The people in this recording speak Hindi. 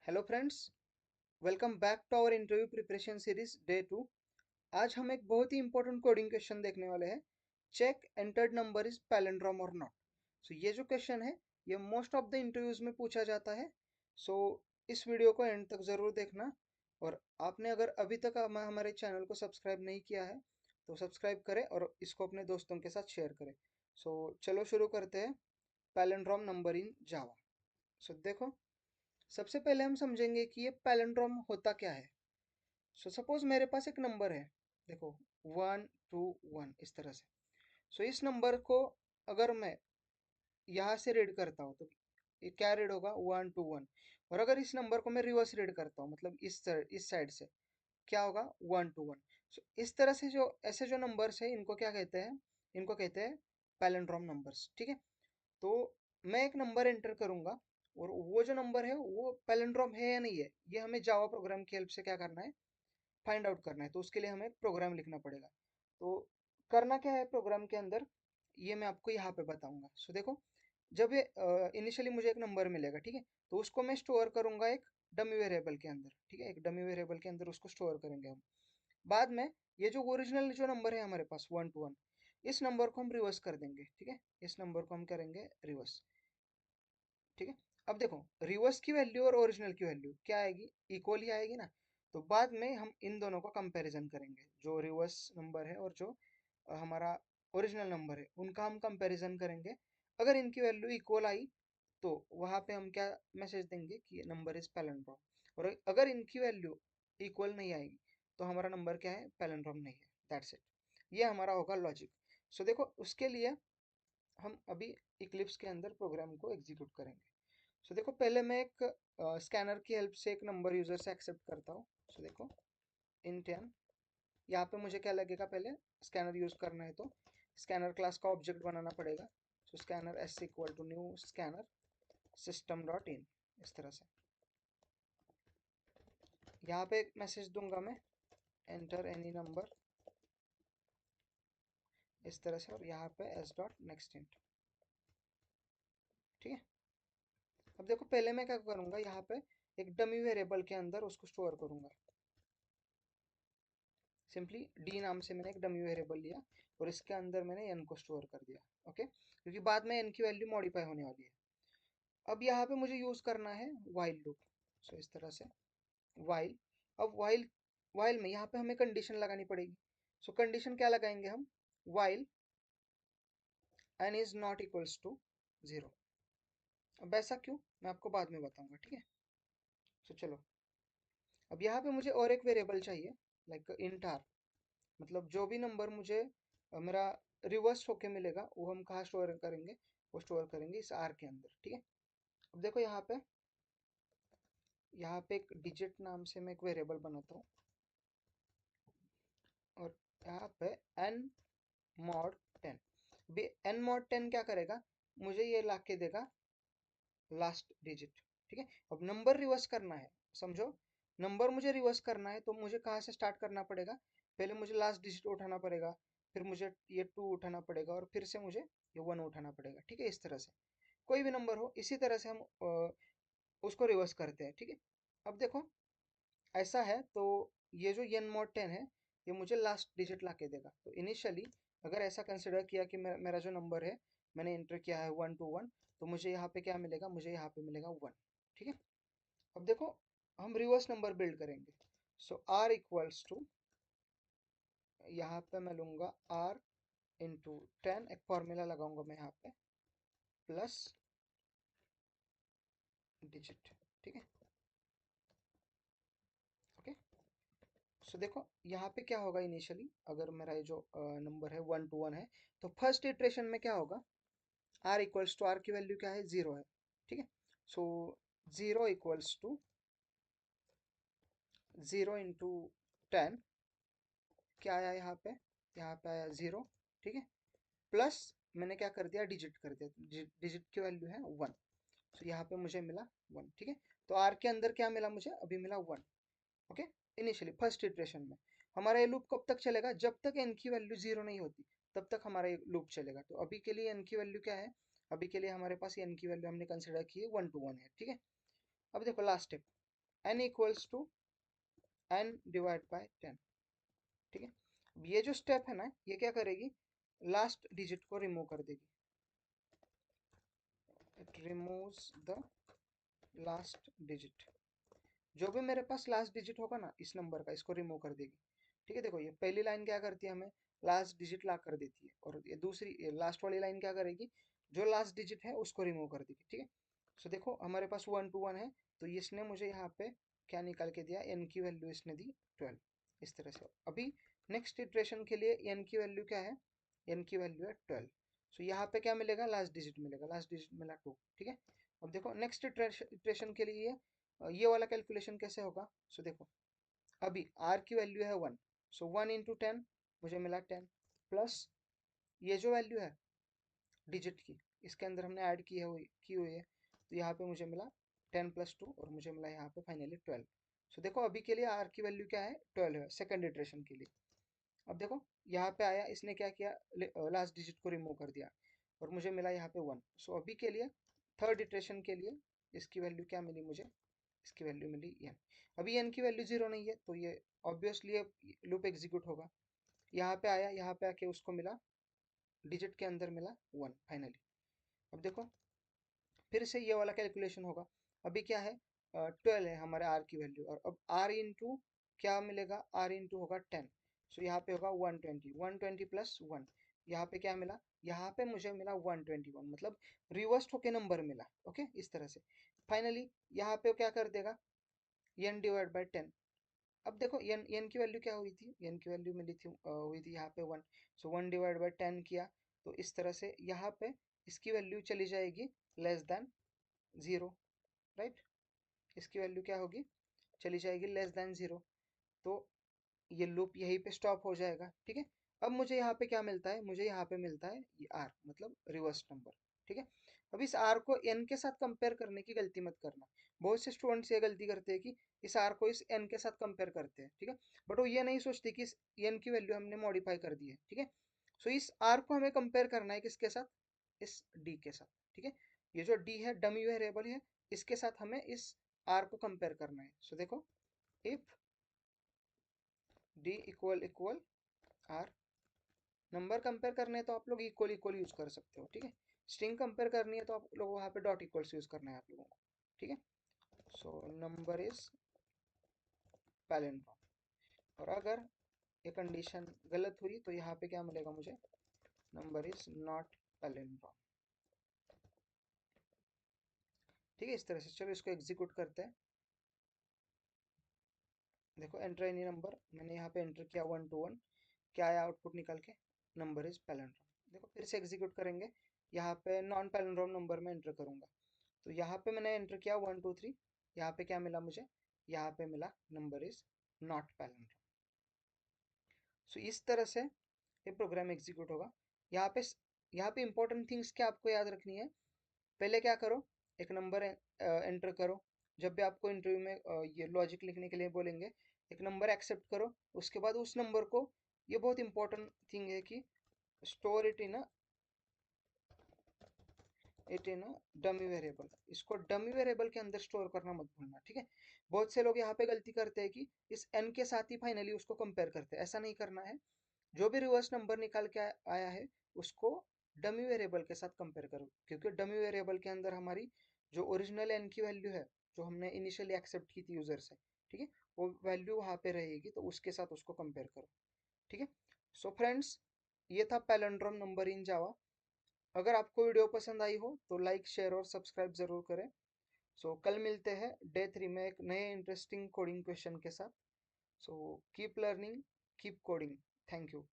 Hello friends, welcome back to our interview preparation series day 2। आज हम एक बहुत ही इंपॉर्टेंट कोडिंग क्वेश्चन देखने वाले हैं। Check entered number is palindrome और नॉट। सो ये जो क्वेश्चन है ये मोस्ट ऑफ द इंटरव्यूज में पूछा जाता है। सो इस वीडियो को एंड तक ज़रूर देखना। और आपने अगर अभी तक हमारे चैनल को सब्सक्राइब नहीं किया है तो सब्सक्राइब करें और इसको अपने दोस्तों के साथ शेयर करें। सो चलो शुरू करते हैं। पैलिंड्रोम नंबर इन जावा। सो देखो, सबसे पहले हम समझेंगे कि ये पैलिंड्रोम होता क्या है। सो सपोज मेरे पास एक नंबर है, देखो 1 2 1 इस तरह से। सो इस नंबर को अगर मैं यहाँ से रीड करता हूँ तो ये क्या रीड होगा 1 2 1। और अगर इस नंबर को मैं रिवर्स रीड करता हूँ मतलब इस साइड से क्या होगा 1 2 1। सो इस तरह से जो ऐसे जो नंबर्स है इनको क्या कहते हैं, इनको कहते हैं पैलिंड्रोम नंबर्स। ठीक है, तो मैं एक नंबर एंटर करूंगा और वो जो नंबर है वो पैलिंड्रोम है या नहीं है ये हमें जावा प्रोग्राम की हेल्प से क्या करना है, फाइंड आउट करना है। तो उसके लिए हमें एक प्रोग्राम लिखना पड़ेगा। तो करना क्या है प्रोग्राम के अंदर, ये मैं आपको यहाँ पे बताऊंगा। सो देखो, जब ये इनिशियली मुझे एक नंबर मिलेगा, ठीक है, तो उसको मैं स्टोर करूंगा एक डमी वेरिएबल के अंदर। ठीक है, एक डमी वेरिएबल के अंदर उसको स्टोर करेंगे हम। बाद में ये जो ओरिजिनल जो नंबर है हमारे पास 1 2 1, इस नंबर को हम रिवर्स कर देंगे। ठीक है, इस नंबर को हम करेंगे रिवर्स। ठीक है, अब देखो रिवर्स की वैल्यू और ओरिजिनल की वैल्यू क्या आएगी, इक्वल ही आएगी ना। तो बाद में हम इन दोनों का कंपैरिजन करेंगे, जो रिवर्स नंबर है और जो हमारा ओरिजिनल नंबर है उनका हम कंपैरिजन करेंगे। अगर इनकी वैल्यू इक्वल आई तो वहां पे हम क्या मैसेज देंगे कि ये नंबर इज पैलिंड्रोम। और अगर इनकी वैल्यू इक्वल नहीं आएगी तो हमारा नंबर क्या है, पैलिंड्रोम नहीं है। दैट्स इट, ये हमारा होगा लॉजिक। सो देखो, उसके लिए हम अभी इक्लिप्स के अंदर प्रोग्राम को एग्जीक्यूट करेंगे। सो देखो, पहले मैं एक स्कैनर की हेल्प से एक नंबर यूजर से एक्सेप्ट करता हूँ। सो देखो इंट n, यहाँ पे मुझे क्या लगेगा, पहले स्कैनर यूज करना है तो स्कैनर क्लास का ऑब्जेक्ट बनाना पड़ेगा। So scanner S equal to new scanner system dot in, इस तरह से। यहाँ पे एक मैसेज दूंगा मैं, एंटर एनी नंबर, इस तरह से। और यहाँ पे एस डॉट नेक्स्ट इंट। ठीक है, अब देखो पहले मैं क्या करूंगा, यहाँ पे एक डमी वेरिएबल के अंदर उसको स्टोर करूंगा। सिंपली डी नाम से मैंने एक डमी वेरिएबल लिया और इसके अंदर मैंने n को स्टोर कर दिया। ओके, क्योंकि बाद में n की वैल्यू मॉडिफाई होने वाली है। अब यहाँ पे मुझे यूज करना है वाइल लूप। सो इस तरह से वाइल। अब वाइल वाइल में यहाँ पे हमें कंडीशन लगानी पड़ेगी। सो कंडीशन क्या लगाएंगे हम, while n is not equals to 0। अब ऐसा क्यों, मैं आपको बाद में बताऊंगा। ठीक है, सो चलो, अब यहाँ पे मुझे और एक वेरिएबल चाहिए, लाइक इंट आर। मतलब जो भी नंबर मुझे मेरा रिवर्स होके मिलेगा वो हम कहाँ स्टोर करेंगे, वो स्टोर करेंगे इस आर के अंदर। ठीक है, अब देखो यहाँ पे एक डिजिट नाम से मैं एक वेरिएबल बनाता हूँ। और यहाँ पे n mod 10, n mod 10 क्या करेगा, मुझे ये ला के देगा लास्ट डिजिट। ठीक है, अब नंबर रिवर्स करना है, समझो, नंबर मुझे रिवर्स करना है तो मुझे कहाँ से स्टार्ट करना पड़ेगा, पहले मुझे लास्ट डिजिट उठाना पड़ेगा, फिर मुझे ये 2 उठाना पड़ेगा और फिर से मुझे ये 1 उठाना पड़ेगा। ठीक है, इस तरह से कोई भी नंबर हो इसी तरह से हम उसको रिवर्स करते हैं। ठीक है, अब देखो ऐसा है तो ये जो n mod 10 है ये मुझे लास्ट डिजिट ला के देगा। तो इनिशियली अगर ऐसा कंसिडर किया कि मेरा जो नंबर है मैंने एंटर किया है 1 2 1, तो मुझे यहाँ पे क्या मिलेगा, मुझे यहाँ पे मिलेगा 1। ठीक है, अब देखो हम रिवर्स नंबर बिल्ड करेंगे। सो r इक्वल्स टू, यहाँ पे मैं लूंगा r इंटू 10, एक फॉर्मूला लगाऊंगा मैं यहाँ पे, प्लस डिजिट। ठीक है, ओके। सो देखो यहाँ पे क्या होगा, इनिशियली अगर मेरा ये जो नंबर है 1 2 1 है तो फर्स्ट इटरेशन में क्या होगा, r इक्वल्स टू, r की वैल्यू क्या है, 0 है। ठीक है, सो 0 इक्वल्स टू 0 इंटू 10, क्या आया यहाँ पे आया 0। ठीक है, प्लस मैंने क्या कर दिया, डिजिट कर दिया, डिजिट की वैल्यू है 1। तो यहाँ पे मुझे मिला 1। ठीक है, तो r के अंदर क्या मिला मुझे, अभी मिला 1। ओके, इनिशियली फर्स्ट इटरेशन में हमारा ये लूप कब तक चलेगा, जब तक n की वैल्यू 0 नहीं होती तब तक हमारा ये लूप चलेगा। तो अभी के लिए n की वैल्यू क्या है, अभी के लिए हमारे पास n की वैल्यू हमने कंसिडर की है 1 2 1 है। ठीक है, अब देखो last step, n equals to n divide by 10। ठीक है, अब ये जो स्टेप है ना, ये क्या करेगी, लास्ट डिजिट को रिमूव कर देगी। It removes the last digit. जो भी मेरे पास लास्ट डिजिट होगा ना इस नंबर का, इसको रिमूव कर देगी। ठीक है, देखो ये पहली लाइन क्या करती है, हमें लास्ट डिजिट ला कर देती है, और ये दूसरी लास्ट वाली लाइन क्या करेगी, जो लास्ट डिजिट है उसको रिमूव कर देगी। ठीक है, सो देखो हमारे पास 1 to 1 है, तो इसने मुझे यहाँ पे क्या निकाल के दिया, n की वैल्यू इसने दी 12। इस तरह से अभी नेक्स्ट इटरेशन के लिए n की वैल्यू क्या है, n की वैल्यू है 12। सो यहाँ पे क्या मिलेगा, लास्ट डिजिट मिलेगा, लास्ट डिजिट मिला 2। ठीक है, अब देखो नेक्स्ट इटरेशन के लिए ये वाला कैलकुलेशन कैसे होगा। सो देखो अभी r की वैल्यू है 1, सो 1 into 10 मुझे मिला 10, प्लस ये जो वैल्यू है डिजिट की, इसके अंदर हमने ऐड की हुई है, तो यहाँ पे मुझे मिला 10 + 2, और मुझे मिला यहाँ पे फाइनली 12। सो देखो अभी के लिए r की वैल्यू क्या है, 12 है सेकंड इटरेशन के लिए। अब देखो यहाँ पे आया, इसने क्या किया, लास्ट डिजिट को रिमूव कर दिया, और मुझे मिला यहाँ पे 1। सो अभी के लिए थर्ड इटरेशन के लिए इसकी वैल्यू क्या मिली मुझे, इसकी वैल्यू मिली n। अभी n की वैल्यू 0 नहीं है, तो ये ऑब्वियसली लूप एग्जीक्यूट होगा। यहाँ पे आया, यहाँ पे आके उसको मिला, डिजिट के अंदर मिला 1 फाइनली। अब देखो फिर से ये वाला कैलकुलेशन होगा। अभी क्या है, 12 है हमारे r की वैल्यू, और अब r इंटू क्या मिलेगा, r इंटू होगा 10। सो यहाँ पे होगा 120, 120 प्लस 1, यहाँ पे क्या मिला, यहाँ पे मुझे मिला 121, मतलब रिवर्स होके नंबर मिला। ओके, इस तरह से फाइनली यहाँ पे क्या कर देगा, n डिवाइड बाई 10। अब देखो n की वैल्यू क्या हुई थी, n की वैल्यू मिली थी हुई थी यहाँ पे 1। सो 1 डिवाइड बाई 10 किया, तो इस तरह से यहाँ पे इसकी वैल्यू चली जाएगी लेस देन 0, राइट। इसकी वैल्यू क्या होगी, चली जाएगी लेस देन 0, तो ये लूप यहीं पे स्टॉप हो जाएगा। ठीक है, अब मुझे यहाँ पे क्या मिलता है, मुझे यहाँ पे मिलता है ये r, मतलब रिवर्स नंबर। ठीक है, अब इस r को n के साथ कंपेयर करने की गलती मत करना। बहुत से स्टूडेंट्स ये गलती करते हैं कि इस r को इस n के साथ कंपेयर करते हैं। ठीक है, बट वो ये नहीं सोचते कि इस n की वैल्यू हमने मॉडिफाई कर दी है। ठीक है, सो इस r को हमें कंपेयर करना है किसके साथ, इस d के साथ। ठीक है, ये जो d है डमी वेरिएबल है, इसके साथ हमें इस r को कंपेयर करना है। सो देखो if d equal equal r, number compare करने हैं तो आप लोग इक्वल इक्वल यूज कर सकते हो। ठीक है, स्ट्रिंग कंपेयर करनी है तो आप लोग वहाँ पे डॉट इक्वल्स यूज करना है आप लोगों को। ठीक है, सो नंबर इज पैलिंड्रोम, और अगर ये कंडीशन गलत हुई तो यहाँ पे क्या मिलेगा मुझे, नंबर इज नॉट पैलिंड्रोम। ठीक है, इस तरह से चलो इसको एग्जीक्यूट करते हैं। देखो एंटर एनी नंबर, मैंने यहाँ पे एंटर किया 1 to 1, क्या आया आउटपुट निकल के, नंबर इज पैलिंड्रोम। देखो फिर से एग्जीक्यूट करेंगे, यहाँ पे नॉन पैलिंड्रोम नंबर में एंटर करूंगा, तो यहाँ पे मैंने एंटर किया 1 2 3, यहाँ पे क्या मिला मुझे, यहाँ पे मिला नंबर इज नॉट पैलिंड्रोम। सो इस तरह से ये प्रोग्राम एग्जीक्यूट होगा। यहाँ पे इंपॉर्टेंट थिंग्स क्या आपको याद रखनी है, पहले क्या करो, एक नंबर एंटर करो। जब भी आपको इंटरव्यू में ये लॉजिक लिखने के लिए बोलेंगे, एक नंबर एक्सेप्ट करो। उसके बाद उस नंबर को, ये बहुत इंपॉर्टेंट थिंग है कि store it in dummy variable, इसको डमी वेरिएबल के अंदर स्टोर करना मत भूलना। ठीक है, बहुत से लोग यहाँ पे गलती करते हैं कि इस n के साथ ही फाइनली उसको कंपेयर करते हैं, ऐसा नहीं करना है। जो भी रिवर्स नंबर निकाल के आया है उसको डमी वेरिएबल के साथ कंपेयर करो, क्योंकि डमी वेरिएबल के अंदर हमारी जो ओरिजिनल n की वैल्यू है, जो हमने इनिशियली एक्सेप्ट की थी यूजर से, ठीक है, वो वैल्यू वहाँ पे रहेगी, तो उसके साथ उसको कंपेयर करो। ठीक है, सो फ्रेंड्स, ये था पैलिंड्रोम नंबर इन जावा। अगर आपको वीडियो पसंद आई हो तो लाइक शेयर और सब्सक्राइब जरूर करें। सो कल मिलते हैं डे 3 में एक नए इंटरेस्टिंग कोडिंग क्वेश्चन के साथ। So keep learning, keep coding. Thank you.